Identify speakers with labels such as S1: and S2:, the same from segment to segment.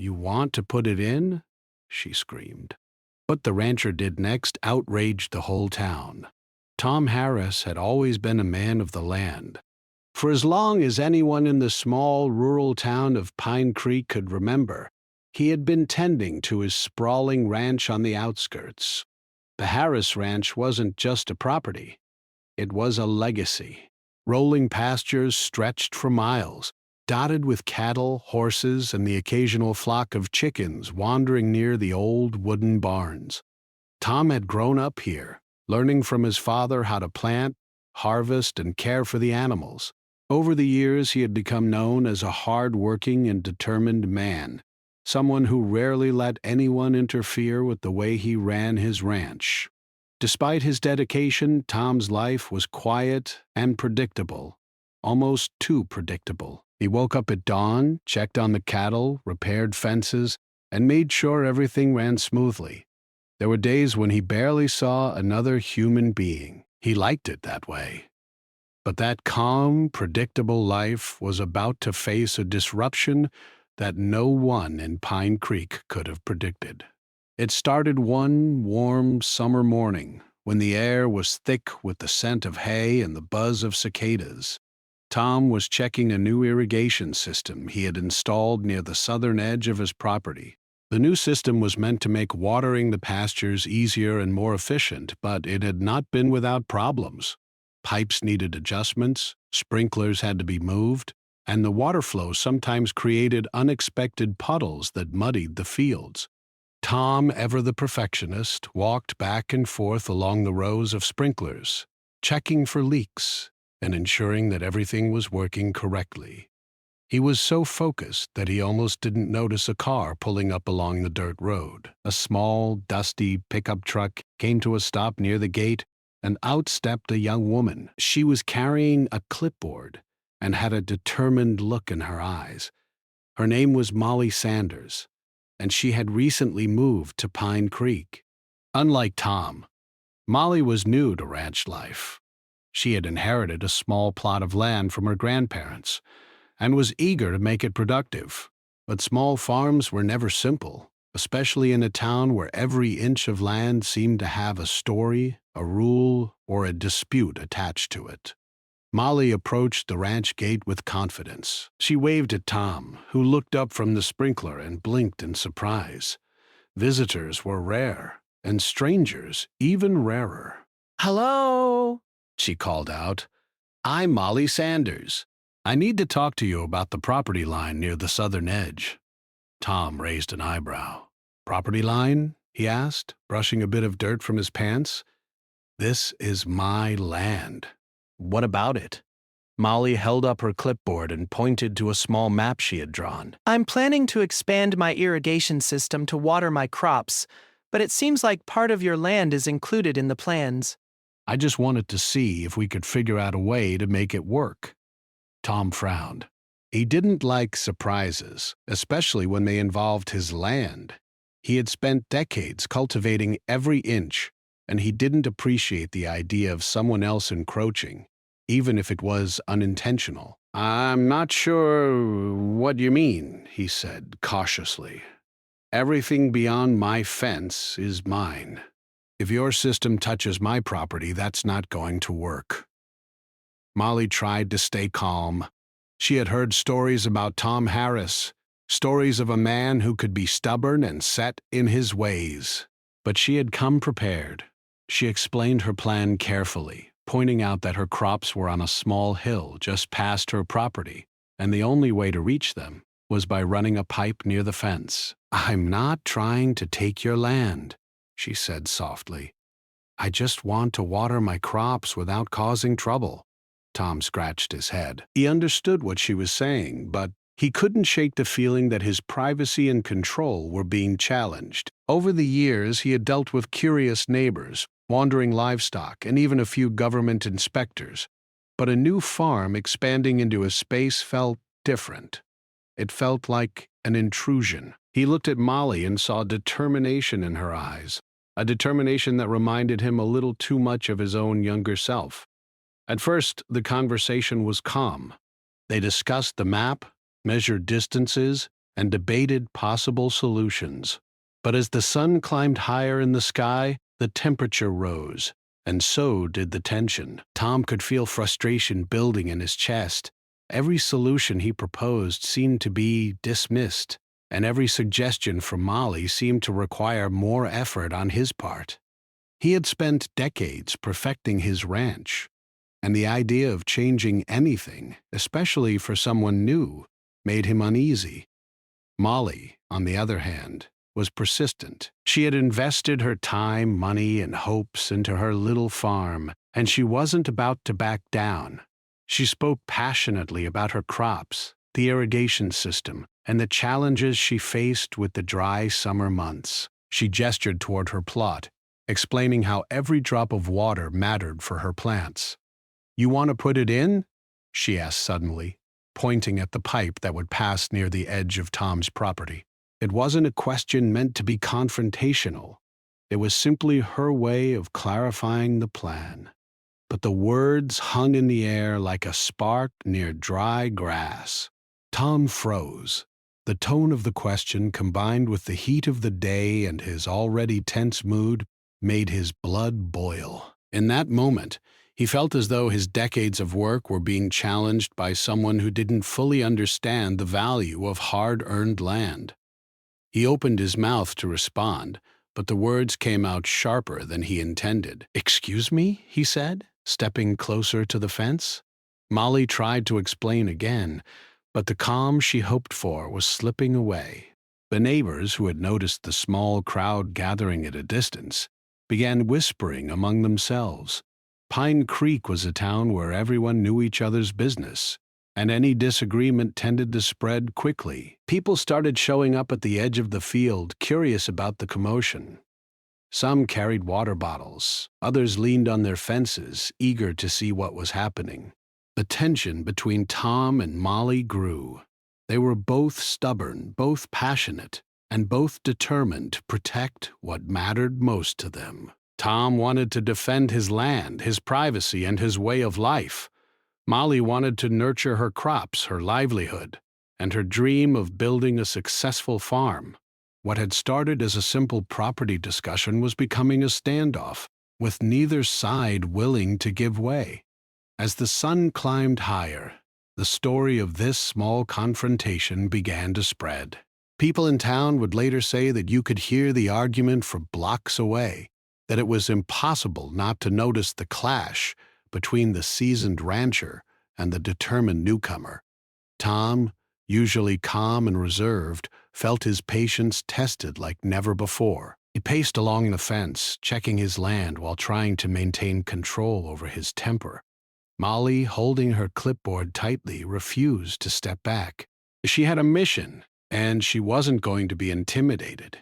S1: You want to put it in?" she screamed. What the rancher did next outraged the whole town. Tom Harris had always been a man of the land. For as long as anyone in the small rural town of Pine Creek could remember, he had been tending to his sprawling ranch on the outskirts. The Harris Ranch wasn't just a property. It was a legacy. Rolling pastures stretched for miles, dotted with cattle, horses, and the occasional flock of chickens wandering near the old wooden barns. Tom had grown up here, learning from his father how to plant, harvest, and care for the animals. Over the years, he had become known as a hard-working and determined man, someone who rarely let anyone interfere with the way he ran his ranch. Despite his dedication, Tom's life was quiet and predictable, almost too predictable. He woke up at dawn, checked on the cattle, repaired fences, and made sure everything ran smoothly. There were days when he barely saw another human being. He liked it that way. But that calm, predictable life was about to face a disruption that no one in Pine Creek could have predicted. It started one warm summer morning when the air was thick with the scent of hay and the buzz of cicadas. Tom was checking a new irrigation system he had installed near the southern edge of his property. The new system was meant to make watering the pastures easier and more efficient, but it had not been without problems. Pipes needed adjustments, sprinklers had to be moved, and the water flow sometimes created unexpected puddles that muddied the fields. Tom, ever the perfectionist, walked back and forth along the rows of sprinklers, checking for leaks and ensuring that everything was working correctly. He was so focused that he almost didn't notice a car pulling up along the dirt road. A small, dusty pickup truck came to a stop near the gate, and out stepped a young woman. She was carrying a clipboard and had a determined look in her eyes. Her name was Molly Sanders, and she had recently moved to Pine Creek. Unlike Tom, Molly was new to ranch life. She had inherited a small plot of land from her grandparents and was eager to make it productive. But small farms were never simple, especially in a town where every inch of land seemed to have a story, a rule, or a dispute attached to it. Molly approached the ranch gate with confidence. She waved at Tom, who looked up from the sprinkler and blinked in surprise. Visitors were rare, and strangers even rarer. "Hello," she called out. "I'm Molly Sanders. I need to talk to you about the property line near the southern edge." Tom raised an eyebrow. "Property line?" he asked, brushing a bit of dirt from his pants. "This is my land." "What about it?" Molly held up her clipboard and pointed to a small map she had drawn.
S2: "I'm planning to expand my irrigation system to water my crops, but it seems like part of your land is included in the plans."
S1: "I just wanted to see if we could figure out a way to make it work." Tom frowned. He didn't like surprises, especially when they involved his land. He had spent decades cultivating every inch, and he didn't appreciate the idea of someone else encroaching, even if it was unintentional. "I'm not sure what you mean," he said cautiously. "Everything beyond my fence is mine. If your system touches my property, that's not going to work." Molly tried to stay calm. She had heard stories about Tom Harris, stories of a man who could be stubborn and set in his ways. But she had come prepared. She explained her plan carefully, pointing out that her crops were on a small hill just past her property, and the only way to reach them was by running a pipe near the fence. "I'm not trying to take your land," she said softly. "I just want to water my crops without causing trouble." Tom scratched his head. He understood what she was saying, but he couldn't shake the feeling that his privacy and control were being challenged. Over the years, he had dealt with curious neighbors, wandering livestock, and even a few government inspectors. But a new farm expanding into a space felt different. It felt like an intrusion. He looked at Molly and saw determination in her eyes, a determination that reminded him a little too much of his own younger self. At first, the conversation was calm. They discussed the map, measured distances, and debated possible solutions. But as the sun climbed higher in the sky, the temperature rose, and so did the tension. Tom could feel frustration building in his chest. Every solution he proposed seemed to be dismissed, and every suggestion from Molly seemed to require more effort on his part. He had spent decades perfecting his ranch, and the idea of changing anything, especially for someone new, made him uneasy. Molly, on the other hand, was persistent. She had invested her time, money, and hopes into her little farm, and she wasn't about to back down. She spoke passionately about her crops, the irrigation system, and the challenges she faced with the dry summer months. She gestured toward her plot, explaining how every drop of water mattered for her plants. "You want to put it in?" she asked suddenly, pointing at the pipe that would pass near the edge of Tom's property. It wasn't a question meant to be confrontational. It was simply her way of clarifying the plan. But the words hung in the air like a spark near dry grass. Tom froze. The tone of the question, combined with the heat of the day and his already tense mood, made his blood boil. In that moment, he felt as though his decades of work were being challenged by someone who didn't fully understand the value of hard-earned land. He opened his mouth to respond, but the words came out sharper than he intended. "Excuse me?" he said, stepping closer to the fence. Molly tried to explain again, but the calm she hoped for was slipping away. The neighbors, who had noticed the small crowd gathering at a distance, began whispering among themselves. Pine Creek was a town where everyone knew each other's business, and any disagreement tended to spread quickly. People started showing up at the edge of the field, curious about the commotion. Some carried water bottles, others leaned on their fences, eager to see what was happening. The tension between Tom and Molly grew. They were both stubborn, both passionate, and both determined to protect what mattered most to them. Tom wanted to defend his land, his privacy, and his way of life. Molly wanted to nurture her crops, her livelihood, and her dream of building a successful farm. What had started as a simple property discussion was becoming a standoff, with neither side willing to give way. As the sun climbed higher, the story of this small confrontation began to spread. People in town would later say that you could hear the argument from blocks away, that it was impossible not to notice the clash between the seasoned rancher and the determined newcomer. Tom, usually calm and reserved, felt his patience tested like never before. He paced along the fence, checking his land while trying to maintain control over his temper. Molly, holding her clipboard tightly, refused to step back. She had a mission, and she wasn't going to be intimidated.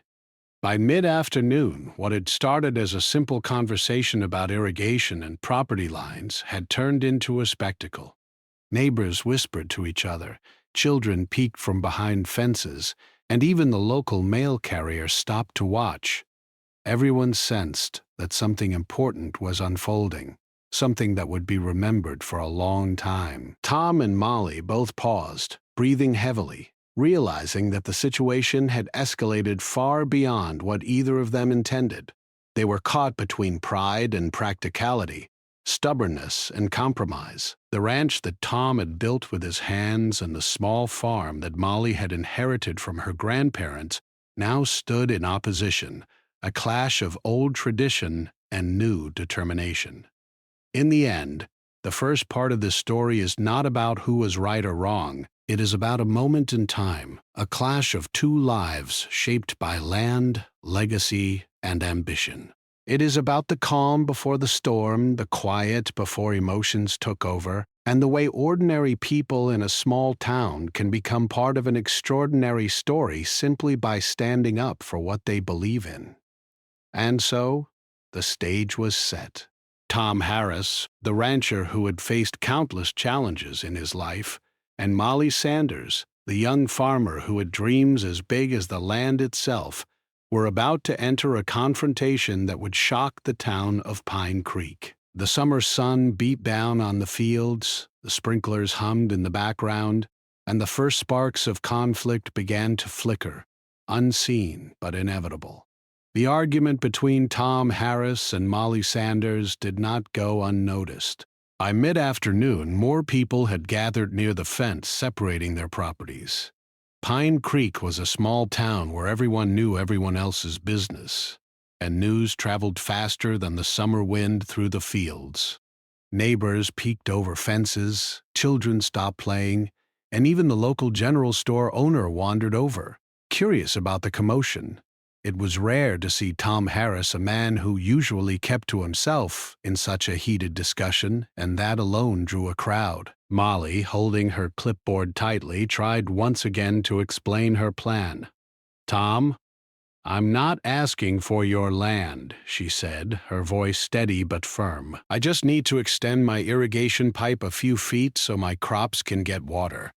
S1: By mid-afternoon, what had started as a simple conversation about irrigation and property lines had turned into a spectacle. Neighbors whispered to each other, children peeked from behind fences, and even the local mail carrier stopped to watch. Everyone sensed that something important was unfolding, something that would be remembered for a long time. Tom and Molly both paused, breathing heavily, realizing that the situation had escalated far beyond what either of them intended. They were caught between pride and practicality, stubbornness and compromise. The ranch that Tom had built with his hands and the small farm that Molly had inherited from her grandparents now stood in opposition, a clash of old tradition and new determination. In the end, the first part of this story is not about who was right or wrong. It is about a moment in time, a clash of two lives shaped by land, legacy, and ambition. It is about the calm before the storm, the quiet before emotions took over, and the way ordinary people in a small town can become part of an extraordinary story simply by standing up for what they believe in. And so, the stage was set. Tom Harris, the rancher who had faced countless challenges in his life, and Molly Sanders, the young farmer who had dreams as big as the land itself, were about to enter a confrontation that would shock the town of Pine Creek. The summer sun beat down on the fields, the sprinklers hummed in the background, and the first sparks of conflict began to flicker, unseen but inevitable. The argument between Tom Harris and Molly Sanders did not go unnoticed. By mid-afternoon, more people had gathered near the fence separating their properties. Pine Creek was a small town where everyone knew everyone else's business, and news traveled faster than the summer wind through the fields. Neighbors peeked over fences, children stopped playing, and even the local general store owner wandered over, curious about the commotion. It was rare to see Tom Harris, a man who usually kept to himself, in such a heated discussion, and that alone drew a crowd. Molly, holding her clipboard tightly, tried once again to explain her plan. "Tom, I'm not asking for your land," she said, her voice steady but firm. "I just need to extend my irrigation pipe a few feet so my crops can get water.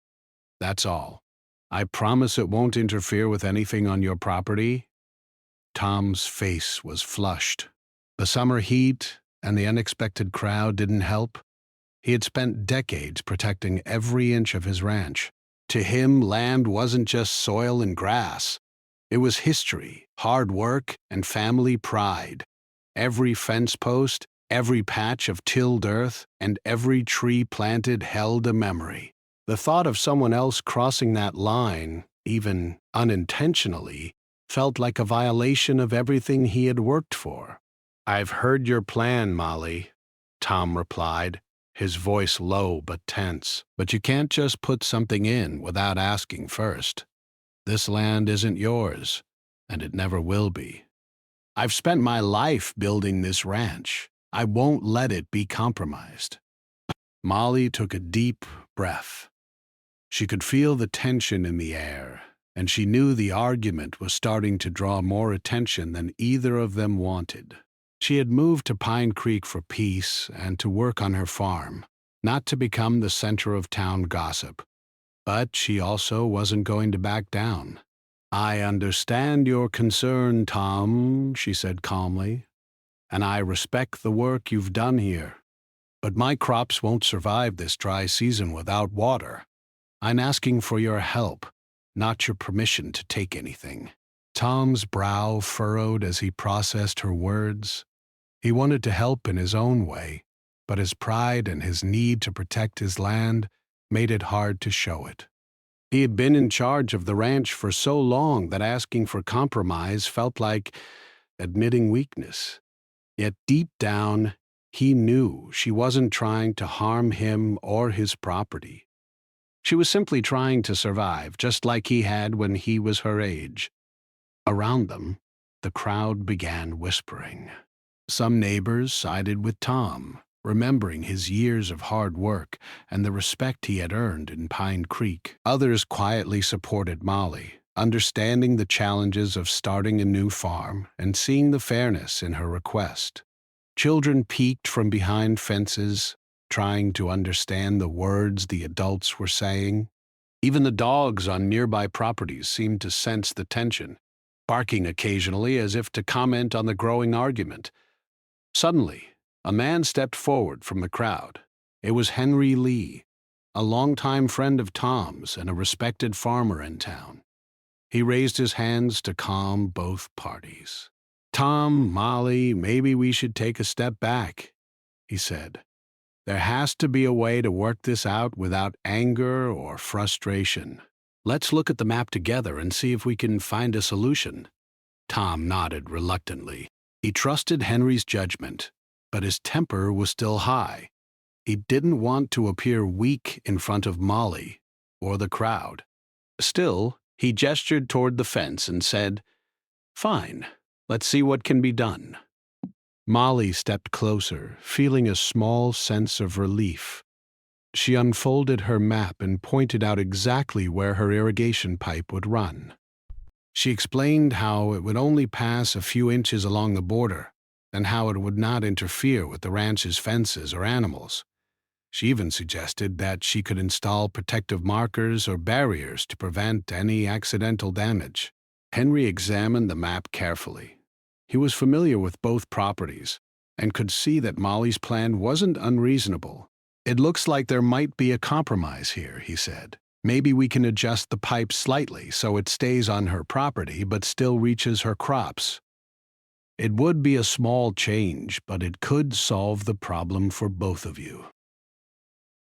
S1: That's all. I promise it won't interfere with anything on your property." Tom's face was flushed. The summer heat and the unexpected crowd didn't help. He had spent decades protecting every inch of his ranch. To him, land wasn't just soil and grass. It was history, hard work, and family pride. Every fence post, every patch of tilled earth, and every tree planted held a memory. The thought of someone else crossing that line, even unintentionally, felt like a violation of everything he had worked for. "I've heard your plan, Molly," Tom replied, his voice low but tense. "But you can't just put something in without asking first. This land isn't yours, and it never will be. I've spent my life building this ranch. I won't let it be compromised." Molly took a deep breath. She could feel the tension in the air, and she knew the argument was starting to draw more attention than either of them wanted. She had moved to Pine Creek for peace and to work on her farm, not to become the center of town gossip. But she also wasn't going to back down. "I understand your concern, Tom," she said calmly, "and I respect the work you've done here. But my crops won't survive this dry season without water. I'm asking for your help, not your permission to take anything." Tom's brow furrowed as he processed her words. He wanted to help in his own way, but his pride and his need to protect his land made it hard to show it. He had been in charge of the ranch for so long that asking for compromise felt like admitting weakness. Yet deep down, he knew she wasn't trying to harm him or his property. She was simply trying to survive, just like he had when he was her age. Around them, the crowd began whispering. Some neighbors sided with Tom, remembering his years of hard work and the respect he had earned in Pine Creek. Others quietly supported Molly, understanding the challenges of starting a new farm and seeing the fairness in her request. Children peeked from behind fences, trying to understand the words the adults were saying. Even the dogs on nearby properties seemed to sense the tension, barking occasionally as if to comment on the growing argument. Suddenly, a man stepped forward from the crowd. It was Henry Lee, a longtime friend of Tom's and a respected farmer in town. He raised his hands to calm both parties. "Tom, Molly, maybe we should take a step back," he said. "There has to be a way to work this out without anger or frustration. Let's look at the map together and see if we can find a solution." Tom nodded reluctantly. He trusted Henry's judgment, but his temper was still high. He didn't want to appear weak in front of Molly or the crowd. Still, he gestured toward the fence and said, "Fine, let's see what can be done." Molly stepped closer, feeling a small sense of relief. She unfolded her map and pointed out exactly where her irrigation pipe would run. She explained how it would only pass a few inches along the border, and how it would not interfere with the ranch's fences or animals. She even suggested that she could install protective markers or barriers to prevent any accidental damage. Henry examined the map carefully. He was familiar with both properties and could see that Molly's plan wasn't unreasonable. "It looks like there might be a compromise here," he said. Maybe we can adjust the pipe slightly so it stays on her property but still reaches her crops. It would be a small change, but it could solve the problem for both of you."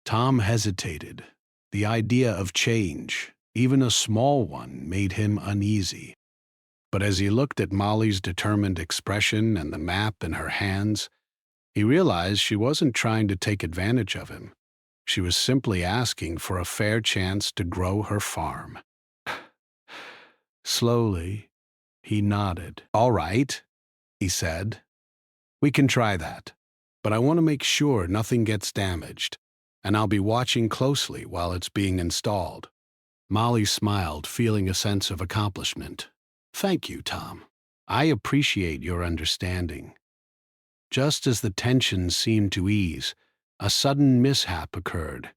S1: Tom hesitated. The idea of change, even a small one, made him uneasy. But as he looked at Molly's determined expression and the map in her hands, he realized she wasn't trying to take advantage of him. She was simply asking for a fair chance to grow her farm. Slowly, he nodded. "All right," he said. "We can try that. But I want to make sure nothing gets damaged, and I'll be watching closely while it's being installed." Molly smiled, feeling a sense of accomplishment. "Thank you, Tom. I appreciate your understanding." Just as the tension seemed to ease, a sudden mishap occurred.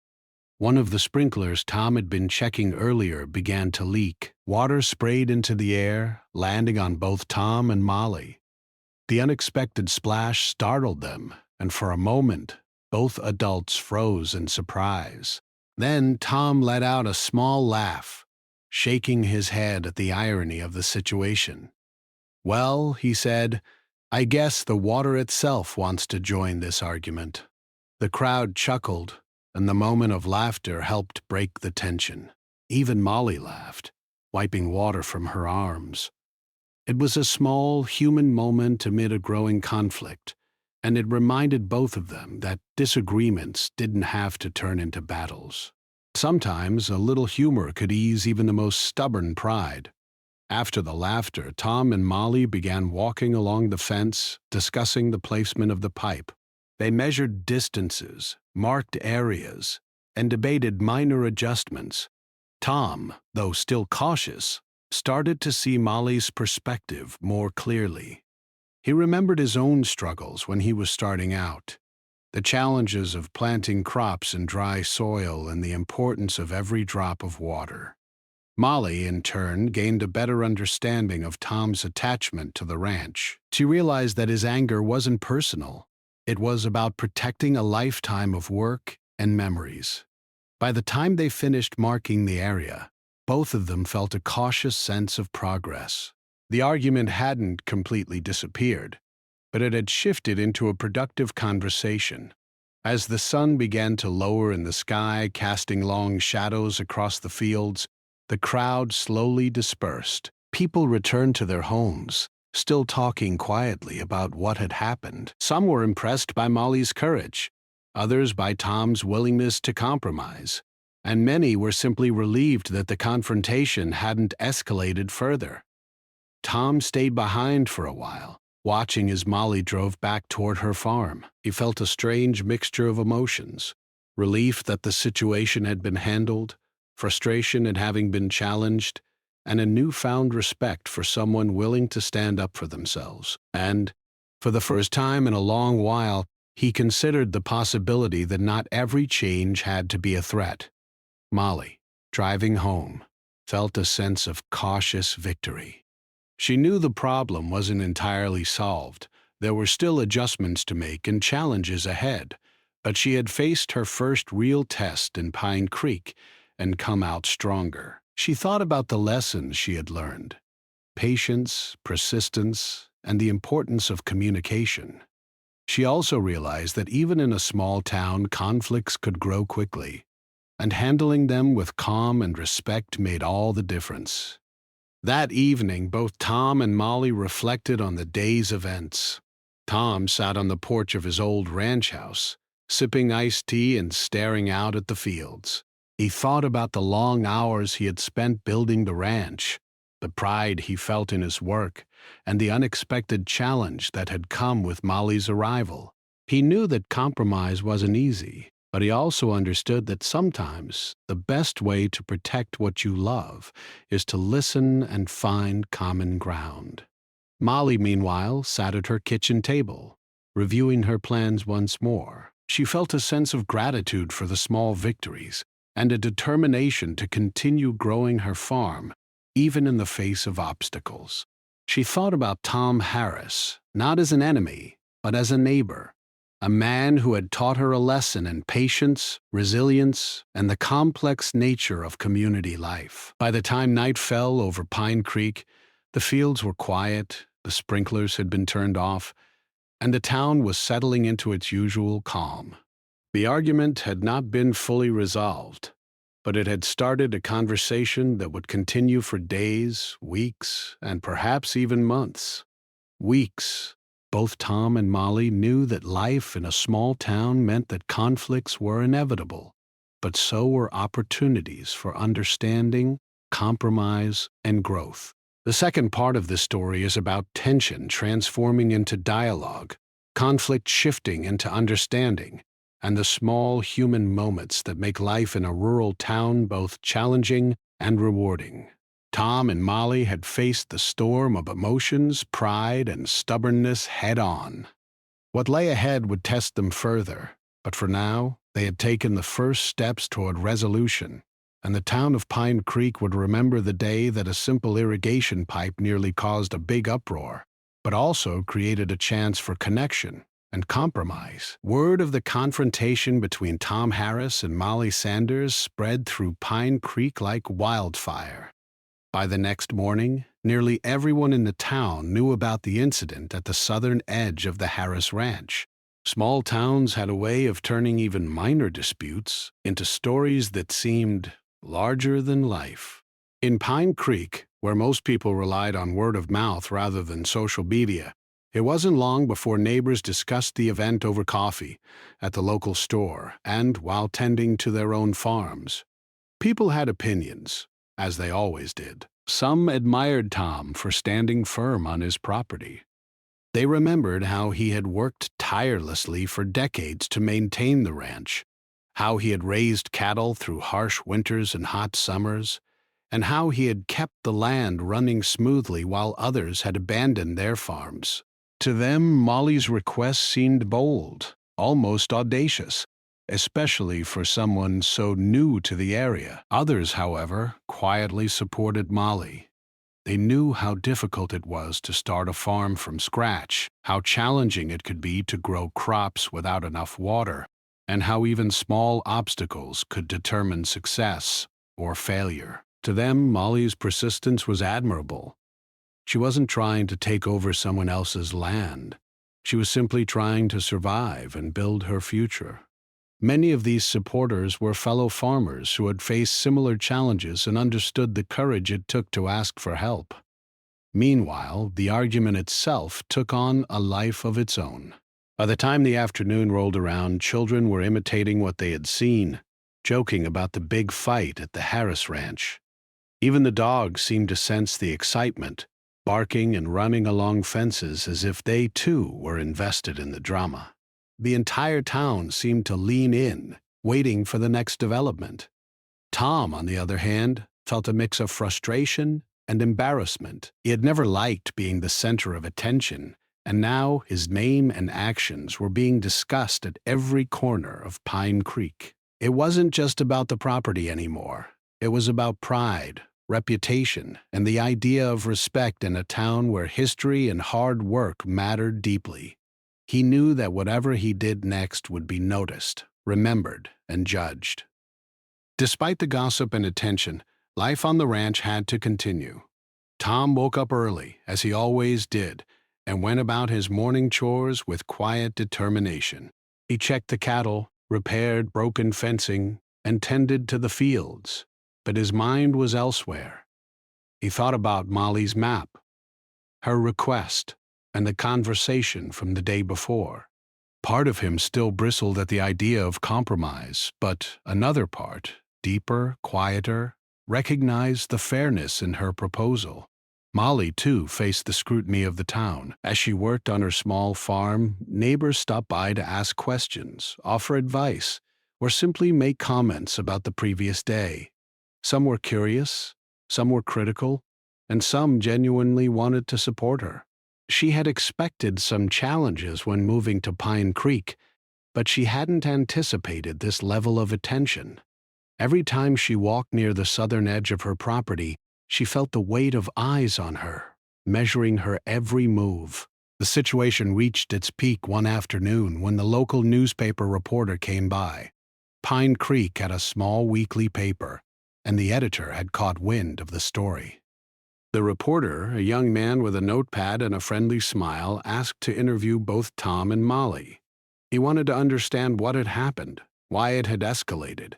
S1: One of the sprinklers Tom had been checking earlier began to leak. Water sprayed into the air, landing on both Tom and Molly. The unexpected splash startled them, and for a moment, both adults froze in surprise. Then Tom let out a small laugh, shaking his head at the irony of the situation. "Well," he said, "I guess the water itself wants to join this argument." The crowd chuckled, and the moment of laughter helped break the tension. Even Molly laughed, wiping water from her arms. It was a small, human moment amid a growing conflict, and it reminded both of them that disagreements didn't have to turn into battles. Sometimes a little humor could ease even the most stubborn pride. After the laughter, Tom and Molly began walking along the fence, discussing the placement of the pipe. They measured distances, marked areas, and debated minor adjustments. Tom, though still cautious, started to see Molly's perspective more clearly. He remembered his own struggles when he was starting out, the challenges of planting crops in dry soil and the importance of every drop of water. Molly, in turn, gained a better understanding of Tom's attachment to the ranch. She realized that his anger wasn't personal. It was about protecting a lifetime of work and memories. By the time they finished marking the area, both of them felt a cautious sense of progress. The argument hadn't completely disappeared, but it had shifted into a productive conversation. As the sun began to lower in the sky, casting long shadows across the fields, the crowd slowly dispersed. People returned to their homes, still talking quietly about what had happened. Some were impressed by Molly's courage, others by Tom's willingness to compromise, and many were simply relieved that the confrontation hadn't escalated further. Tom stayed behind for a while, watching as Molly drove back toward her farm. He felt a strange mixture of emotions: relief that the situation had been handled, frustration at having been challenged, and a newfound respect for someone willing to stand up for themselves. And, for the first time in a long while, he considered the possibility that not every change had to be a threat. Molly, driving home, felt a sense of cautious victory. She knew the problem wasn't entirely solved. There were still adjustments to make and challenges ahead, but she had faced her first real test in Pine Creek and come out stronger. She thought about the lessons she had learned: patience, persistence, and the importance of communication. She also realized that even in a small town, conflicts could grow quickly, and handling them with calm and respect made all the difference. That evening, both Tom and Molly reflected on the day's events. Tom sat on the porch of his old ranch house, sipping iced tea and staring out at the fields. He thought about the long hours he had spent building the ranch, the pride he felt in his work, and the unexpected challenge that had come with Molly's arrival. He knew that compromise wasn't easy, but he also understood that sometimes the best way to protect what you love is to listen and find common ground. Molly, meanwhile, sat at her kitchen table, reviewing her plans once more. She felt a sense of gratitude for the small victories and a determination to continue growing her farm, even in the face of obstacles. She thought about Tom Harris, not as an enemy, but as a neighbor, a man who had taught her a lesson in patience, resilience, and the complex nature of community life. By the time night fell over Pine Creek, the fields were quiet, the sprinklers had been turned off, and the town was settling into its usual calm. The argument had not been fully resolved, but it had started a conversation that would continue for days, weeks, and perhaps even months. Weeks. Both Tom and Molly knew that life in a small town meant that conflicts were inevitable, but so were opportunities for understanding, compromise, and growth. The second part of this story is about tension transforming into dialogue, conflict shifting into understanding, and the small human moments that make life in a rural town both challenging and rewarding. Tom and Molly had faced the storm of emotions, pride, and stubbornness head-on. What lay ahead would test them further, but for now, they had taken the first steps toward resolution, and the town of Pine Creek would remember the day that a simple irrigation pipe nearly caused a big uproar, but also created a chance for connection and compromise. Word of the confrontation between Tom Harris and Molly Sanders spread through Pine Creek like wildfire. By the next morning, nearly everyone in the town knew about the incident at the southern edge of the Harris Ranch. Small towns had a way of turning even minor disputes into stories that seemed larger than life. In Pine Creek, where most people relied on word of mouth rather than social media, it wasn't long before neighbors discussed the event over coffee, at the local store, and while tending to their own farms. People had opinions, as they always did. Some admired Tom for standing firm on his property. They remembered how he had worked tirelessly for decades to maintain the ranch, how he had raised cattle through harsh winters and hot summers, and how he had kept the land running smoothly while others had abandoned their farms. To them, Molly's request seemed bold, almost audacious, especially for someone so new to the area. Others, however, quietly supported Molly. They knew how difficult it was to start a farm from scratch, how challenging it could be to grow crops without enough water, and how even small obstacles could determine success or failure. To them, Molly's persistence was admirable. She wasn't trying to take over someone else's land. She was simply trying to survive and build her future. Many of these supporters were fellow farmers who had faced similar challenges and understood the courage it took to ask for help. Meanwhile, the argument itself took on a life of its own. By the time the afternoon rolled around, children were imitating what they had seen, joking about the big fight at the Harris Ranch. Even the dogs seemed to sense the excitement, barking and running along fences as if they too were invested in the drama. The entire town seemed to lean in, waiting for the next development. Tom, on the other hand, felt a mix of frustration and embarrassment. He had never liked being the center of attention, and now his name and actions were being discussed at every corner of Pine Creek. It wasn't just about the property anymore. It was about pride, reputation, and the idea of respect in a town where history and hard work mattered deeply. He knew that whatever he did next would be noticed, remembered, and judged. Despite the gossip and attention, life on the ranch had to continue. Tom woke up early, as he always did, and went about his morning chores with quiet determination. He checked the cattle, repaired broken fencing, and tended to the fields, but his mind was elsewhere. He thought about Molly's map, her request, and the conversation from the day before. Part of him still bristled at the idea of compromise, but another part, deeper, quieter, recognized the fairness in her proposal. Molly, too, faced the scrutiny of the town. As she worked on her small farm, neighbors stopped by to ask questions, offer advice, or simply make comments about the previous day. Some were curious, some were critical, and some genuinely wanted to support her. She had expected some challenges when moving to Pine Creek, but she hadn't anticipated this level of attention. Every time she walked near the southern edge of her property, she felt the weight of eyes on her, measuring her every move. The situation reached its peak one afternoon when the local newspaper reporter came by. Pine Creek had a small weekly paper, and the editor had caught wind of the story. The reporter, a young man with a notepad and a friendly smile, asked to interview both Tom and Molly. He wanted to understand what had happened, why it had escalated,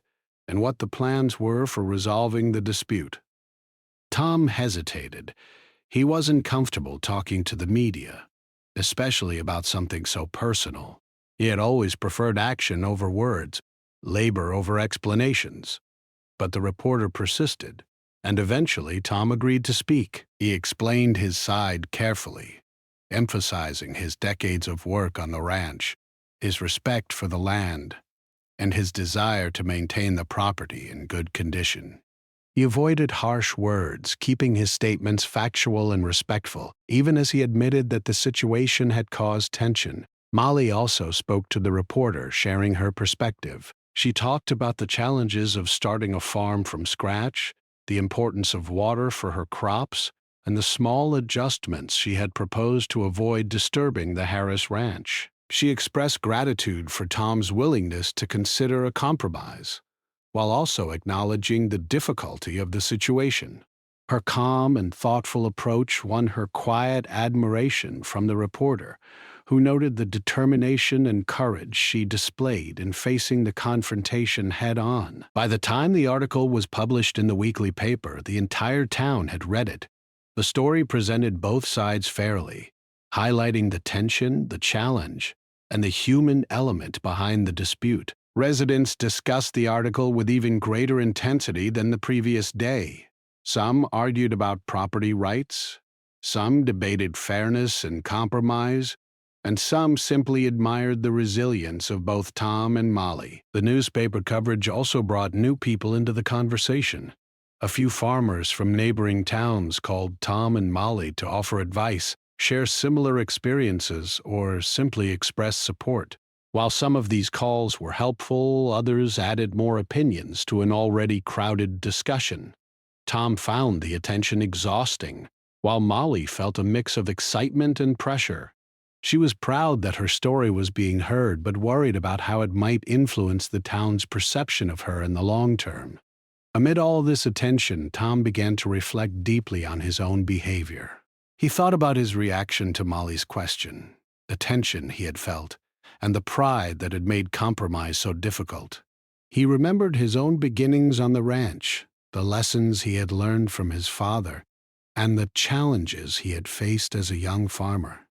S1: and what the plans were for resolving the dispute. Tom hesitated. He wasn't comfortable talking to the media, especially about something so personal. He had always preferred action over words, labor over explanations. But the reporter persisted, and eventually Tom agreed to speak. He explained his side carefully, emphasizing his decades of work on the ranch, his respect for the land, and his desire to maintain the property in good condition. He avoided harsh words, keeping his statements factual and respectful, even as he admitted that the situation had caused tension. Molly also spoke to the reporter, sharing her perspective. She talked about the challenges of starting a farm from scratch, the importance of water for her crops, and the small adjustments she had proposed to avoid disturbing the Harris ranch. She expressed gratitude for Tom's willingness to consider a compromise, while also acknowledging the difficulty of the situation. Her calm and thoughtful approach won her quiet admiration from the reporter, who noted the determination and courage she displayed in facing the confrontation head-on. By the time the article was published in the weekly paper, the entire town had read it. The story presented both sides fairly, highlighting the tension, the challenge, and the human element behind the dispute. Residents discussed the article with even greater intensity than the previous day. Some argued about property rights, some debated fairness and compromise, and some simply admired the resilience of both Tom and Molly. The newspaper coverage also brought new people into the conversation. A few farmers from neighboring towns called Tom and Molly to offer advice, share similar experiences, or simply express support. While some of these calls were helpful, others added more opinions to an already crowded discussion. Tom found the attention exhausting, while Molly felt a mix of excitement and pressure. She was proud that her story was being heard, but worried about how it might influence the town's perception of her in the long term. Amid all this attention, Tom began to reflect deeply on his own behavior. He thought about his reaction to Molly's question, the tension he had felt, and the pride that had made compromise so difficult. He remembered his own beginnings on the ranch, the lessons he had learned from his father, and the challenges he had faced as a young farmer.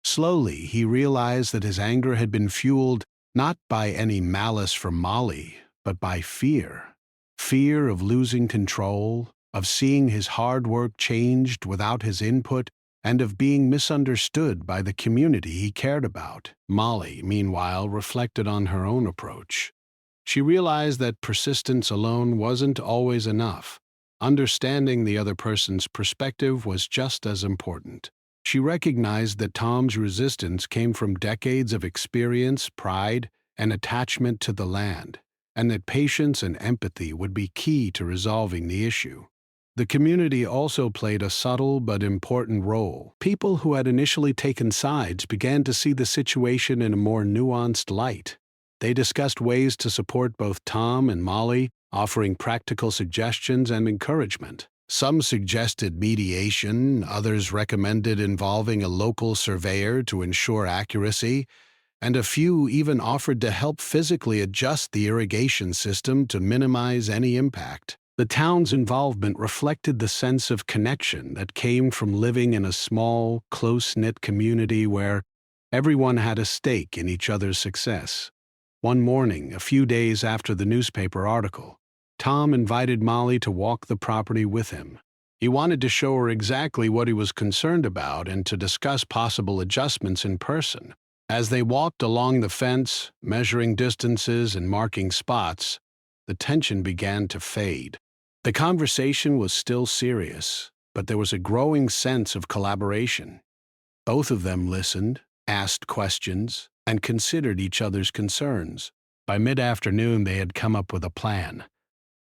S1: Slowly, he realized that his anger had been fueled not by any malice for Molly, but by fear. Fear of losing control, of seeing his hard work changed without his input, and of being misunderstood by the community he cared about. Molly, meanwhile, reflected on her own approach. She realized that persistence alone wasn't always enough. Understanding the other person's perspective was just as important. She recognized that Tom's resistance came from decades of experience, pride, and attachment to the land, and that patience and empathy would be key to resolving the issue. The community also played a subtle but important role. People who had initially taken sides began to see the situation in a more nuanced light. They discussed ways to support both Tom and Molly, offering practical suggestions and encouragement. Some suggested mediation, others recommended involving a local surveyor to ensure accuracy, and a few even offered to help physically adjust the irrigation system to minimize any impact. The town's involvement reflected the sense of connection that came from living in a small, close-knit community where everyone had a stake in each other's success. One morning, a few days after the newspaper article, Tom invited Molly to walk the property with him. He wanted to show her exactly what he was concerned about and to discuss possible adjustments in person. As they walked along the fence, measuring distances and marking spots, the tension began to fade. The conversation was still serious, but there was a growing sense of collaboration. Both of them listened, asked questions, and considered each other's concerns. By mid-afternoon, they had come up with a plan.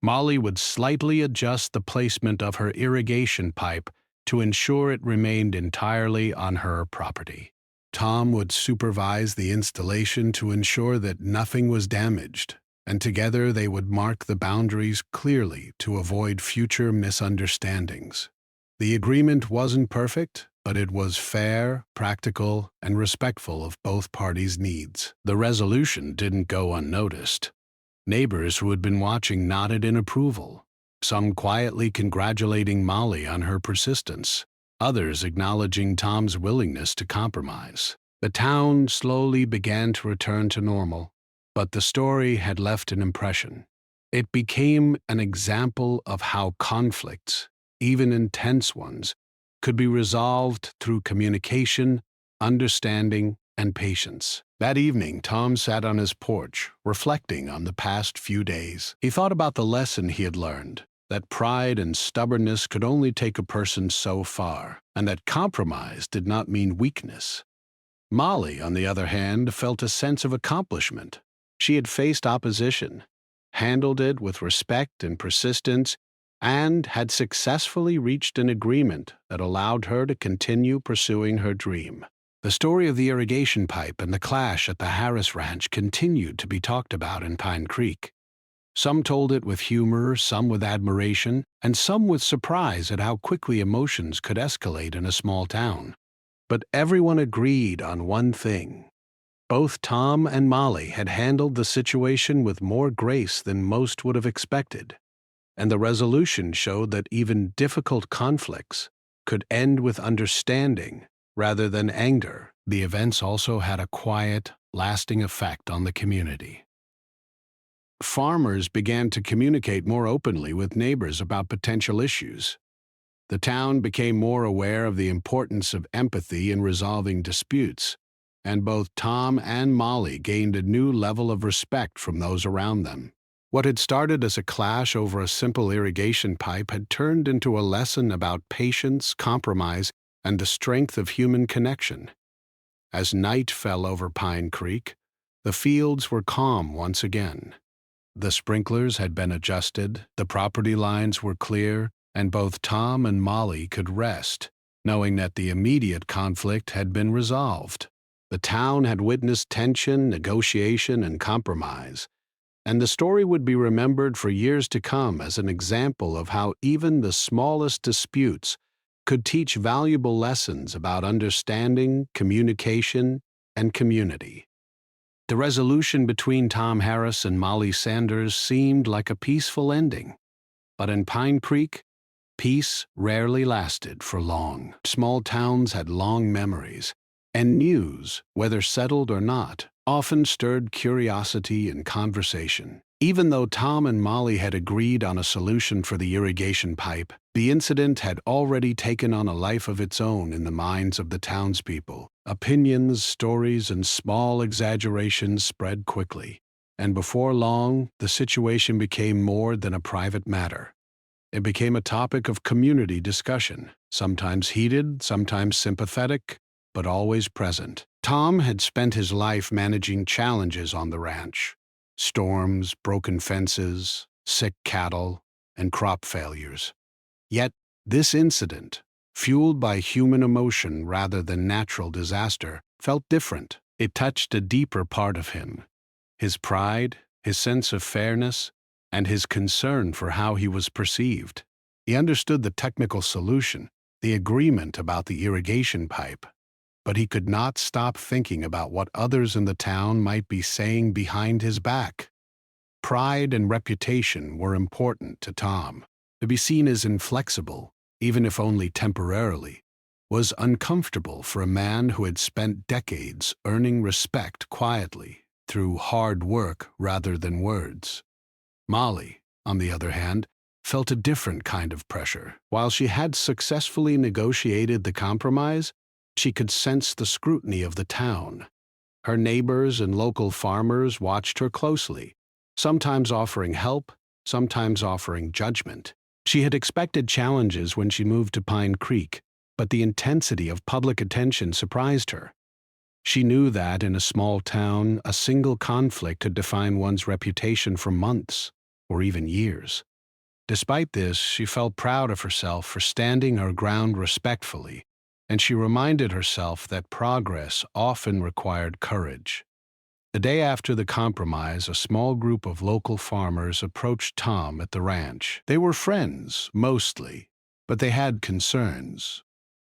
S1: Molly would slightly adjust the placement of her irrigation pipe to ensure it remained entirely on her property. Tom would supervise the installation to ensure that nothing was damaged, and together they would mark the boundaries clearly to avoid future misunderstandings. The agreement wasn't perfect, but it was fair, practical, and respectful of both parties' needs. The resolution didn't go unnoticed. Neighbors who had been watching nodded in approval, some quietly congratulating Molly on her persistence, others acknowledging Tom's willingness to compromise. The town slowly began to return to normal, but the story had left an impression. It became an example of how conflicts, even intense ones, could be resolved through communication, understanding, and patience. That evening, Tom sat on his porch, reflecting on the past few days. He thought about the lesson he had learned, that pride and stubbornness could only take a person so far, and that compromise did not mean weakness. Molly, on the other hand, felt a sense of accomplishment. She had faced opposition, handled it with respect and persistence, and had successfully reached an agreement that allowed her to continue pursuing her dream. The story of the irrigation pipe and the clash at the Harris Ranch continued to be talked about in Pine Creek. Some told it with humor, some with admiration, and some with surprise at how quickly emotions could escalate in a small town. But everyone agreed on one thing. Both Tom and Molly had handled the situation with more grace than most would have expected, and the resolution showed that even difficult conflicts could end with understanding rather than anger. The events also had a quiet, lasting effect on the community. Farmers began to communicate more openly with neighbors about potential issues. The town became more aware of the importance of empathy in resolving disputes, and both Tom and Molly gained a new level of respect from those around them. What had started as a clash over a simple irrigation pipe had turned into a lesson about patience, compromise, and the strength of human connection. As night fell over Pine Creek, the fields were calm once again. The sprinklers had been adjusted, the property lines were clear, and both Tom and Molly could rest, knowing that the immediate conflict had been resolved. The town had witnessed tension, negotiation, and compromise, and the story would be remembered for years to come as an example of how even the smallest disputes could teach valuable lessons about understanding, communication, and community. The resolution between Tom Harris and Molly Sanders seemed like a peaceful ending, but in Pine Creek, peace rarely lasted for long. Small towns had long memories, and news, whether settled or not, often stirred curiosity and conversation. Even though Tom and Molly had agreed on a solution for the irrigation pipe, the incident had already taken on a life of its own in the minds of the townspeople. Opinions, stories, and small exaggerations spread quickly, and before long, the situation became more than a private matter. It became a topic of community discussion, sometimes heated, sometimes sympathetic, but always present. Tom had spent his life managing challenges on the ranch: storms, broken fences, sick cattle, and crop failures. Yet, this incident, fueled by human emotion rather than natural disaster, felt different. It touched a deeper part of him: his pride, his sense of fairness, and his concern for how he was perceived. He understood the technical solution, the agreement about the irrigation pipe, but he could not stop thinking about what others in the town might be saying behind his back. Pride and reputation were important to Tom. To be seen as inflexible, even if only temporarily, was uncomfortable for a man who had spent decades earning respect quietly through hard work rather than words. Molly, on the other hand, felt a different kind of pressure. While she had successfully negotiated the compromise, she could sense the scrutiny of the town. Her neighbors and local farmers watched her closely, sometimes offering help, sometimes offering judgment. She had expected challenges when she moved to Pine Creek, but the intensity of public attention surprised her. She knew that in a small town, a single conflict could define one's reputation for months or even years. Despite this, she felt proud of herself for standing her ground respectfully, and she reminded herself that progress often required courage. The day after the compromise, a small group of local farmers approached Tom at the ranch. They were friends, mostly, but they had concerns.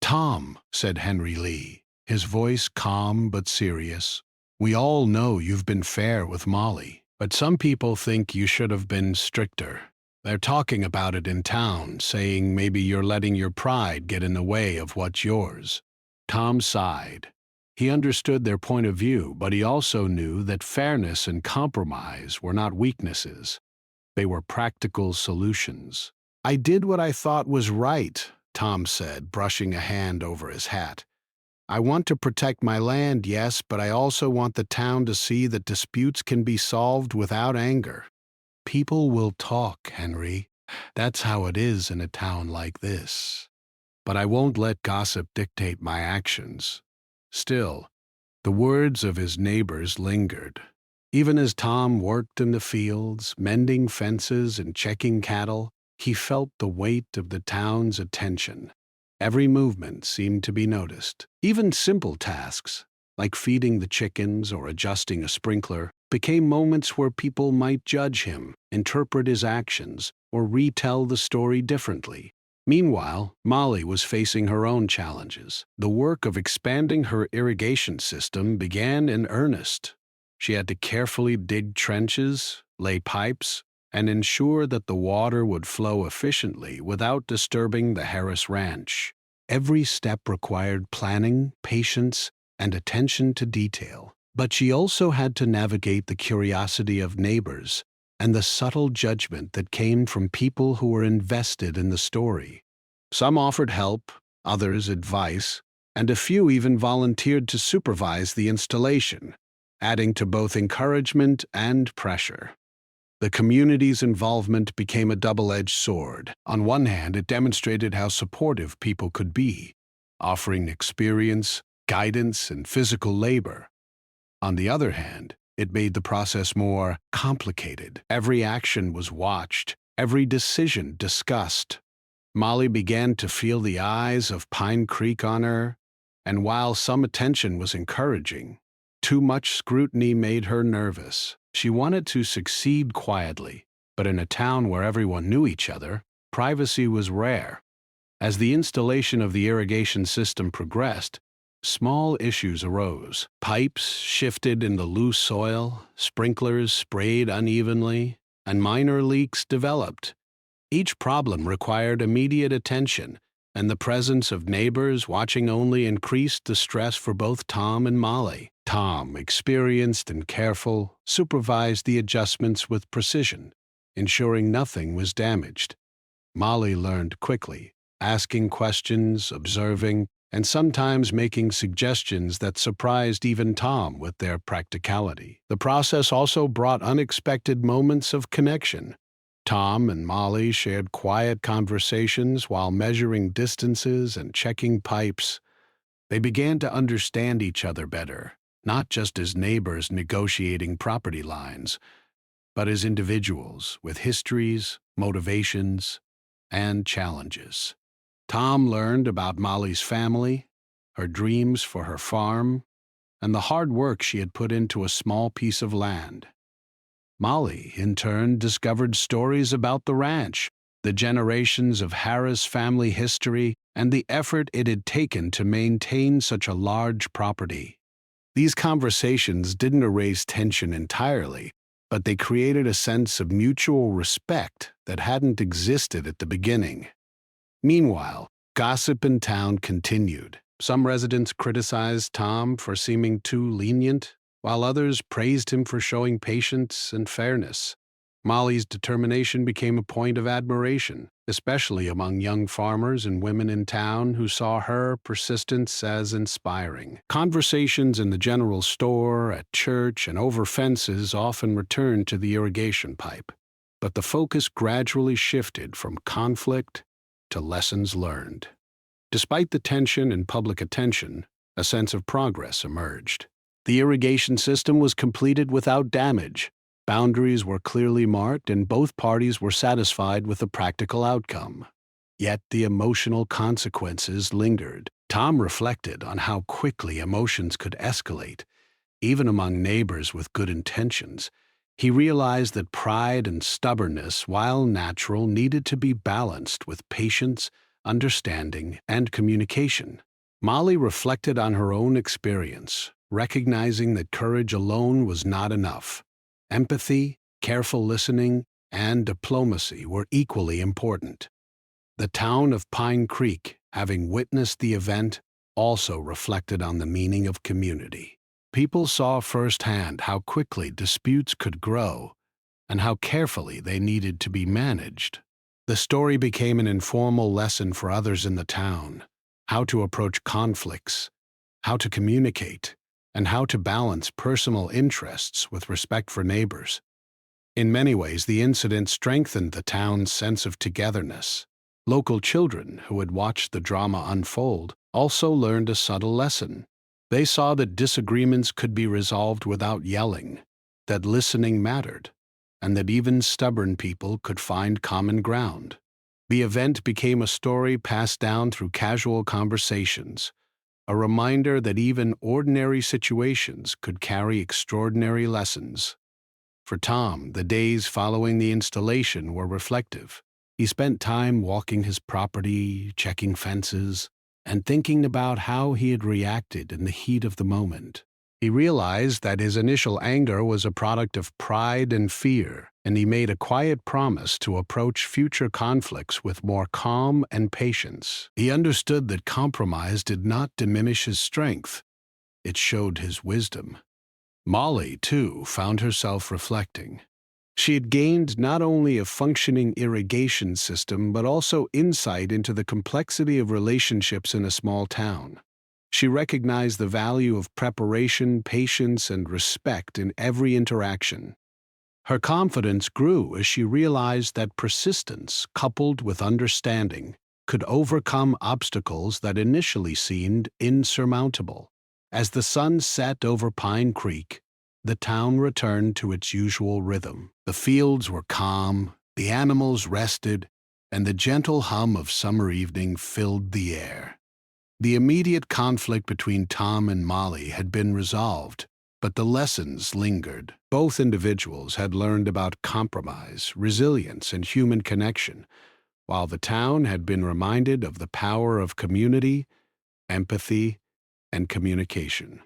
S1: "Tom," said Henry Lee, his voice calm but serious, "we all know you've been fair with Molly, but some people think you should have been stricter. They're talking about it in town, saying maybe you're letting your pride get in the way of what's yours." Tom sighed. He understood their point of view, but he also knew that fairness and compromise were not weaknesses. They were practical solutions. "I did what I thought was right," Tom said, brushing a hand over his hat. "I want to protect my land, yes, but I also want the town to see that disputes can be solved without anger. People will talk, Henry. That's how it is in a town like this. But I won't let gossip dictate my actions." Still, the words of his neighbors lingered. Even as Tom worked in the fields, mending fences and checking cattle, he felt the weight of the town's attention. Every movement seemed to be noticed. Even simple tasks, like feeding the chickens or adjusting a sprinkler, became moments where people might judge him, interpret his actions, or retell the story differently. Meanwhile, Molly was facing her own challenges. The work of expanding her irrigation system began in earnest. She had to carefully dig trenches, lay pipes, and ensure that the water would flow efficiently without disturbing the Harris Ranch. Every step required planning, patience, and attention to detail. But she also had to navigate the curiosity of neighbors and the subtle judgment that came from people who were invested in the story. Some offered help, others advice, and a few even volunteered to supervise the installation, adding to both encouragement and pressure. The community's involvement became a double-edged sword. On one hand, it demonstrated how supportive people could be, offering experience, guidance, and physical labor. On the other hand, it made the process more complicated. Every action was watched, every decision discussed. Molly began to feel the eyes of Pine Creek on her, and while some attention was encouraging, too much scrutiny made her nervous. She wanted to succeed quietly, but in a town where everyone knew each other, privacy was rare. As the installation of the irrigation system progressed, small issues arose. Pipes shifted in the loose soil, sprinklers sprayed unevenly, and minor leaks developed. Each problem required immediate attention, and the presence of neighbors watching only increased the stress for both Tom and Molly. Tom, experienced and careful, supervised the adjustments with precision, ensuring nothing was damaged. Molly learned quickly, asking questions, observing, and sometimes making suggestions that surprised even Tom with their practicality. The process also brought unexpected moments of connection. Tom and Molly shared quiet conversations while measuring distances and checking pipes. They began to understand each other better, not just as neighbors negotiating property lines, but as individuals with histories, motivations, and challenges. Tom learned about Molly's family, her dreams for her farm, and the hard work she had put into a small piece of land. Molly, in turn, discovered stories about the ranch, the generations of Harris family history, and the effort it had taken to maintain such a large property. These conversations didn't erase tension entirely, but they created a sense of mutual respect that hadn't existed at the beginning. Meanwhile, gossip in town continued. Some residents criticized Tom for seeming too lenient, while others praised him for showing patience and fairness. Molly's determination became a point of admiration, especially among young farmers and women in town who saw her persistence as inspiring. Conversations in the general store, at church, and over fences often returned to the irrigation pipe, but the focus gradually shifted from conflict to lessons learned. Despite the tension and public attention, a sense of progress emerged. The irrigation system was completed without damage. Boundaries were clearly marked, and both parties were satisfied with the practical outcome. Yet the emotional consequences lingered. Tom reflected on how quickly emotions could escalate, even among neighbors with good intentions. He realized that pride and stubbornness, while natural, needed to be balanced with patience, understanding, and communication. Molly reflected on her own experience, recognizing that courage alone was not enough. Empathy, careful listening, and diplomacy were equally important. The town of Pine Creek, having witnessed the event, also reflected on the meaning of community. People saw firsthand how quickly disputes could grow and how carefully they needed to be managed. The story became an informal lesson for others in the town: how to approach conflicts, how to communicate, and how to balance personal interests with respect for neighbors. In many ways, the incident strengthened the town's sense of togetherness. Local children who had watched the drama unfold also learned a subtle lesson. They saw that disagreements could be resolved without yelling, that listening mattered, and that even stubborn people could find common ground. The event became a story passed down through casual conversations, a reminder that even ordinary situations could carry extraordinary lessons. For Tom, the days following the installation were reflective. He spent time walking his property, checking fences, and thinking about how he had reacted in the heat of the moment. He realized that his initial anger was a product of pride and fear, and he made a quiet promise to approach future conflicts with more calm and patience. He understood that compromise did not diminish his strength, it showed his wisdom. Molly, too, found herself reflecting. She had gained not only a functioning irrigation system, but also insight into the complexity of relationships in a small town. She recognized the value of preparation, patience, and respect in every interaction. Her confidence grew as she realized that persistence, coupled with understanding, could overcome obstacles that initially seemed insurmountable. As the sun set over Pine Creek, the town returned to its usual rhythm. The fields were calm, the animals rested, and the gentle hum of summer evening filled the air. The immediate conflict between Tom and Molly had been resolved, but the lessons lingered. Both individuals had learned about compromise, resilience, and human connection, while the town had been reminded of the power of community, empathy, and communication.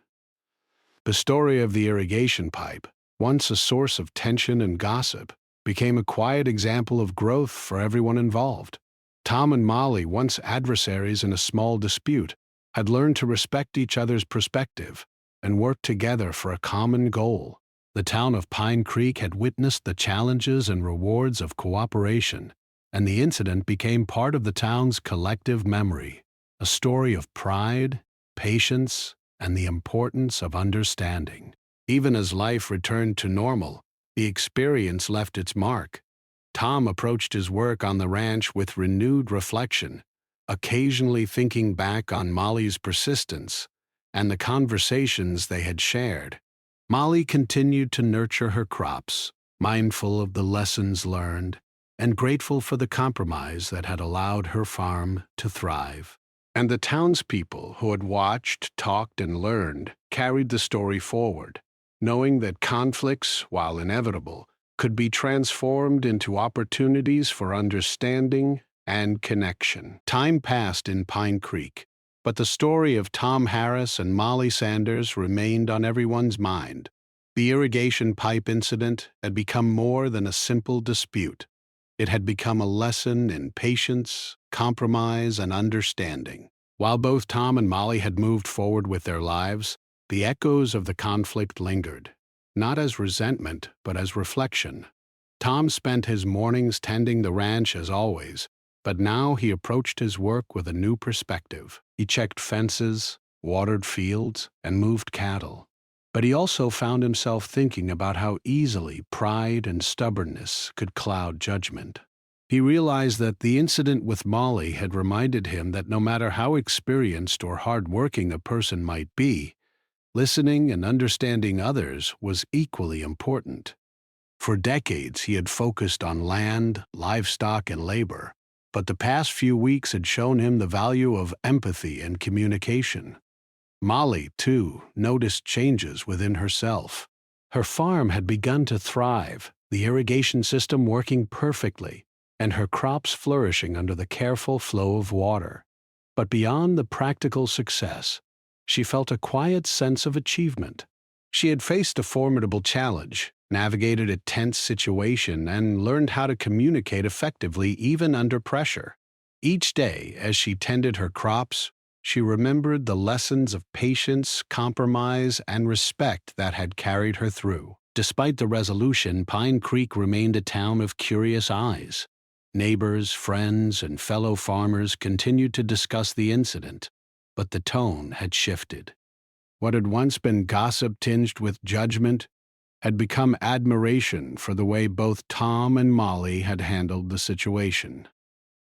S1: The story of the irrigation pipe, once a source of tension and gossip, became a quiet example of growth for everyone involved. Tom and Molly, once adversaries in a small dispute, had learned to respect each other's perspective and work together for a common goal. The town of Pine Creek had witnessed the challenges and rewards of cooperation, and the incident became part of the town's collective memory, a story of pride, patience, and the importance of understanding. Even as life returned to normal, the experience left its mark. Tom approached his work on the ranch with renewed reflection, occasionally thinking back on Molly's persistence and the conversations they had shared. Molly continued to nurture her crops, mindful of the lessons learned and grateful for the compromise that had allowed her farm to thrive. And the townspeople who had watched, talked, and learned carried the story forward, knowing that conflicts, while inevitable, could be transformed into opportunities for understanding and connection. Time passed in Pine Creek, but the story of Tom Harris and Molly Sanders remained on everyone's mind. The irrigation pipe incident had become more than a simple dispute. It had become a lesson in patience, compromise, and understanding. While both Tom and Molly had moved forward with their lives, the echoes of the conflict lingered, not as resentment, but as reflection. Tom spent his mornings tending the ranch as always, but now he approached his work with a new perspective. He checked fences, watered fields, and moved cattle. But he also found himself thinking about how easily pride and stubbornness could cloud judgment. He realized that the incident with Molly had reminded him that no matter how experienced or hard-working a person might be, listening and understanding others was equally important. For decades he had focused on land, livestock, and labor, but the past few weeks had shown him the value of empathy and communication. Molly, too, noticed changes within herself. Her farm had begun to thrive, the irrigation system working perfectly, and her crops flourishing under the careful flow of water. But beyond the practical success, she felt a quiet sense of achievement. She had faced a formidable challenge, navigated a tense situation, and learned how to communicate effectively even under pressure. Each day, as she tended her crops, she remembered the lessons of patience, compromise, and respect that had carried her through. Despite the resolution, Pine Creek remained a town of curious eyes. Neighbors, friends, and fellow farmers continued to discuss the incident, but the tone had shifted. What had once been gossip tinged with judgment had become admiration for the way both Tom and Molly had handled the situation.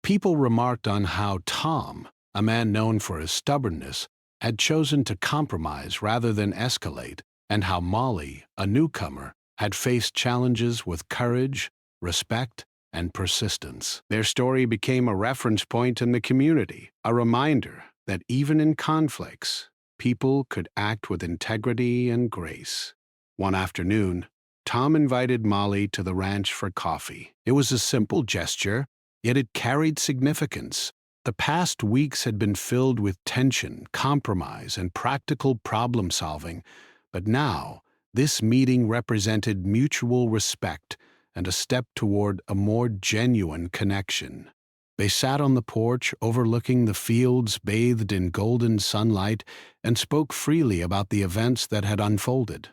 S1: People remarked on how Tom, a man known for his stubbornness, had chosen to compromise rather than escalate, and how Molly, a newcomer, had faced challenges with courage, respect, and persistence. Their story became a reference point in the community, a reminder that even in conflicts, people could act with integrity and grace. One afternoon, Tom invited Molly to the ranch for coffee. It was a simple gesture, yet it carried significance. The past weeks had been filled with tension, compromise, and practical problem-solving, but now this meeting represented mutual respect and a step toward a more genuine connection. They sat on the porch overlooking the fields bathed in golden sunlight and spoke freely about the events that had unfolded.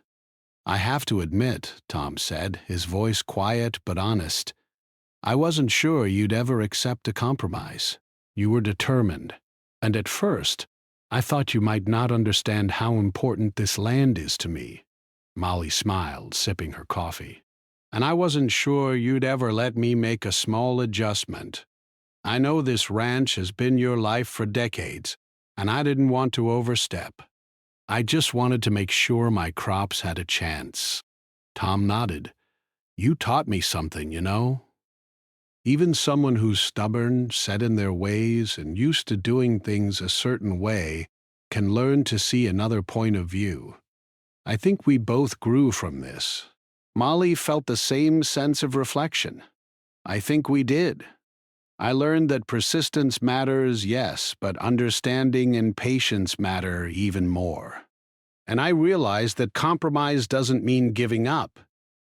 S1: "I have to admit," Tom said, his voice quiet but honest, "I wasn't sure you'd ever accept a compromise. You were determined, and at first, I thought you might not understand how important this land is to me." Molly smiled, sipping her coffee. "And I wasn't sure you'd ever let me make a small adjustment. I know this ranch has been your life for decades, and I didn't want to overstep. I just wanted to make sure my crops had a chance." Tom nodded. "You taught me something, you know. Even someone who's stubborn, set in their ways, and used to doing things a certain way can learn to see another point of view. I think we both grew from this." Molly felt the same sense of reflection. "I think we did. I learned that persistence matters, yes, but understanding and patience matter even more. And I realized that compromise doesn't mean giving up.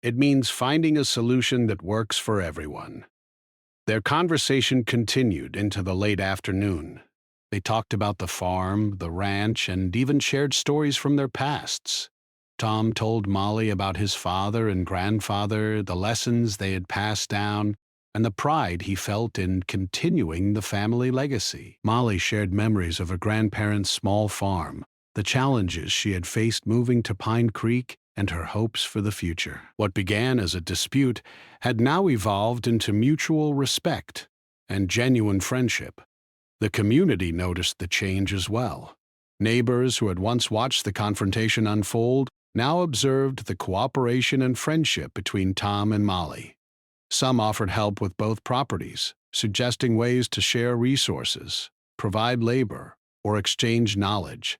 S1: It means finding a solution that works for everyone." Their conversation continued into the late afternoon. They talked about the farm, the ranch, and even shared stories from their pasts. Tom told Molly about his father and grandfather, the lessons they had passed down, and the pride he felt in continuing the family legacy. Molly shared memories of her grandparents' small farm, the challenges she had faced moving to Pine Creek, and her hopes for the future. What began as a dispute had now evolved into mutual respect and genuine friendship. The community noticed the change as well. Neighbors who had once watched the confrontation unfold now observed the cooperation and friendship between Tom and Molly. Some offered help with both properties, suggesting ways to share resources, provide labor, or exchange knowledge.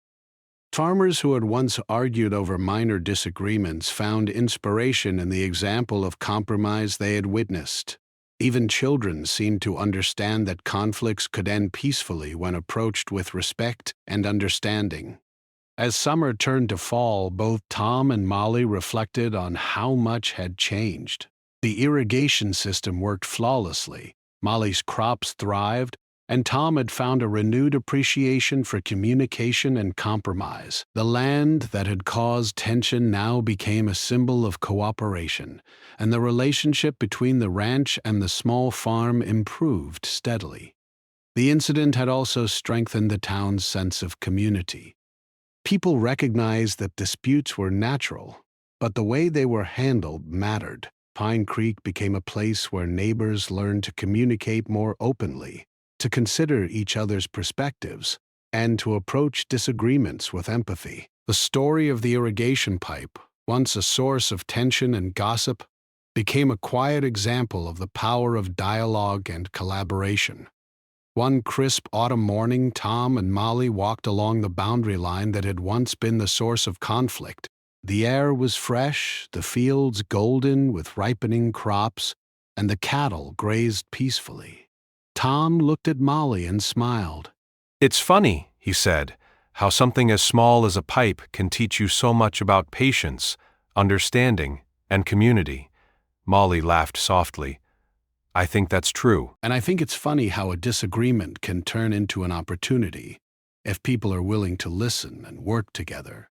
S1: Farmers who had once argued over minor disagreements found inspiration in the example of compromise they had witnessed. Even children seemed to understand that conflicts could end peacefully when approached with respect and understanding. As summer turned to fall, both Tom and Molly reflected on how much had changed. The irrigation system worked flawlessly, Molly's crops thrived, and Tom had found a renewed appreciation for communication and compromise. The land that had caused tension now became a symbol of cooperation, and the relationship between the ranch and the small farm improved steadily. The incident had also strengthened the town's sense of community. People recognized that disputes were natural, but the way they were handled mattered. Pine Creek became a place where neighbors learned to communicate more openly, to consider each other's perspectives, and to approach disagreements with empathy. The story of the irrigation pipe, once a source of tension and gossip, became a quiet example of the power of dialogue and collaboration. One crisp autumn morning, Tom and Molly walked along the boundary line that had once been the source of conflict. The air was fresh, the fields golden with ripening crops, and the cattle grazed peacefully. Tom looked at Molly and smiled.
S3: "It's funny," he said, "how something as small as a pipe can teach you so much about patience, understanding, and community." Molly laughed softly. "I think that's true."
S1: And I think it's funny how a disagreement can turn into an opportunity if people are willing to listen and work together.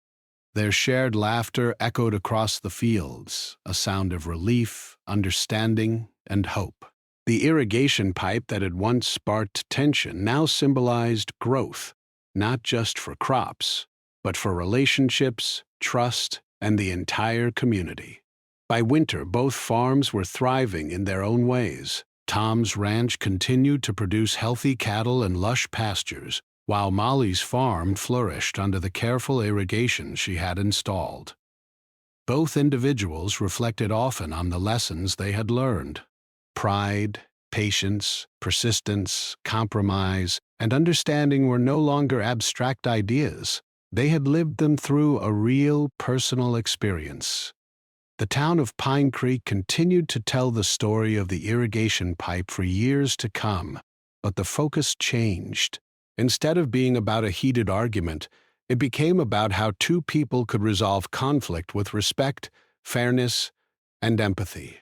S1: Their shared laughter echoed across the fields, a sound of relief, understanding, and hope. The irrigation pipe that had once sparked tension now symbolized growth, not just for crops, but for relationships, trust, and the entire community. By winter, both farms were thriving in their own ways. Tom's ranch continued to produce healthy cattle and lush pastures, while Molly's farm flourished under the careful irrigation she had installed. Both individuals reflected often on the lessons they had learned. Pride, patience, persistence, compromise, and understanding were no longer abstract ideas. They had lived them through a real personal experience. The town of Pine Creek continued to tell the story of the irrigation pipe for years to come, but the focus changed. Instead of being about a heated argument, it became about how two people could resolve conflict with respect, fairness, and empathy.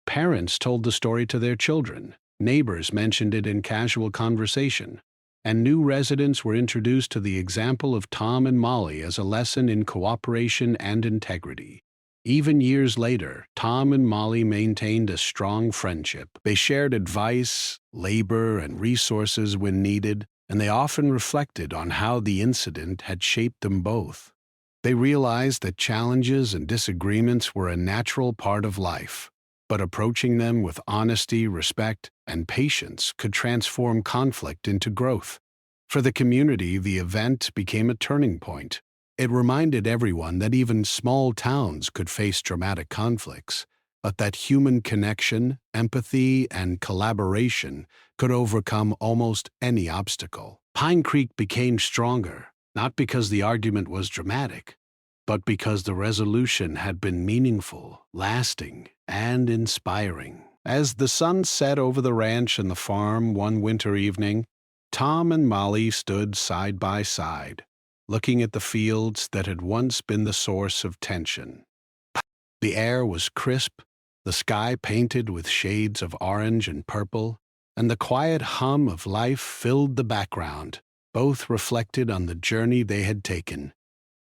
S1: Parents told the story to their children, neighbors mentioned it in casual conversation, and new residents were introduced to the example of Tom and Molly as a lesson in cooperation and integrity. Even years later, Tom and Molly maintained a strong friendship. They shared advice, labor, and resources when needed, and they often reflected on how the incident had shaped them both. They realized that challenges and disagreements were a natural part of life, but approaching them with honesty, respect, and patience could transform conflict into growth. For the community, the event became a turning point. It reminded everyone that even small towns could face dramatic conflicts, but that human connection, empathy, and collaboration could overcome almost any obstacle. Pine Creek became stronger, not because the argument was dramatic, but because the resolution had been meaningful, lasting, and inspiring. As the sun set over the ranch and the farm one winter evening, Tom and Molly stood side by side, looking at the fields that had once been the source of tension. The air was crisp, the sky painted with shades of orange and purple, and the quiet hum of life filled the background. Both reflected on the journey they had taken,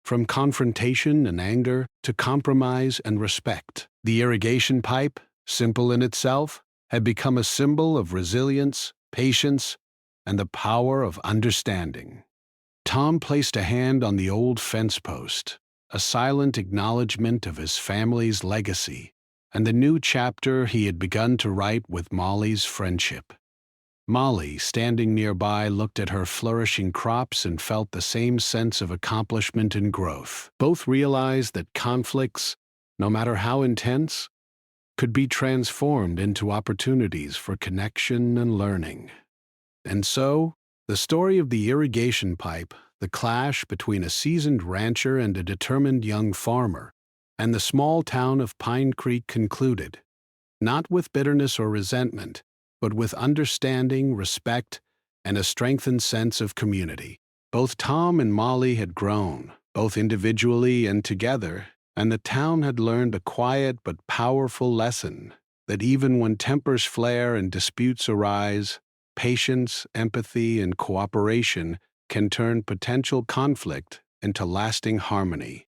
S1: from confrontation and anger to compromise and respect. The irrigation pipe, simple in itself, had become a symbol of resilience, patience, and the power of understanding. Tom placed a hand on the old fence post, a silent acknowledgement of his family's legacy and the new chapter he had begun to write with Molly's friendship. Molly, standing nearby, looked at her flourishing crops and felt the same sense of accomplishment and growth. Both realized that conflicts, no matter how intense, could be transformed into opportunities for connection and learning. And so, the story of the irrigation pipe, the clash between a seasoned rancher and a determined young farmer, and the small town of Pine Creek concluded, not with bitterness or resentment, but with understanding, respect, and a strengthened sense of community. Both Tom and Molly had grown, both individually and together, and the town had learned a quiet but powerful lesson that even when tempers flare and disputes arise, patience, empathy, and cooperation can turn potential conflict into lasting harmony.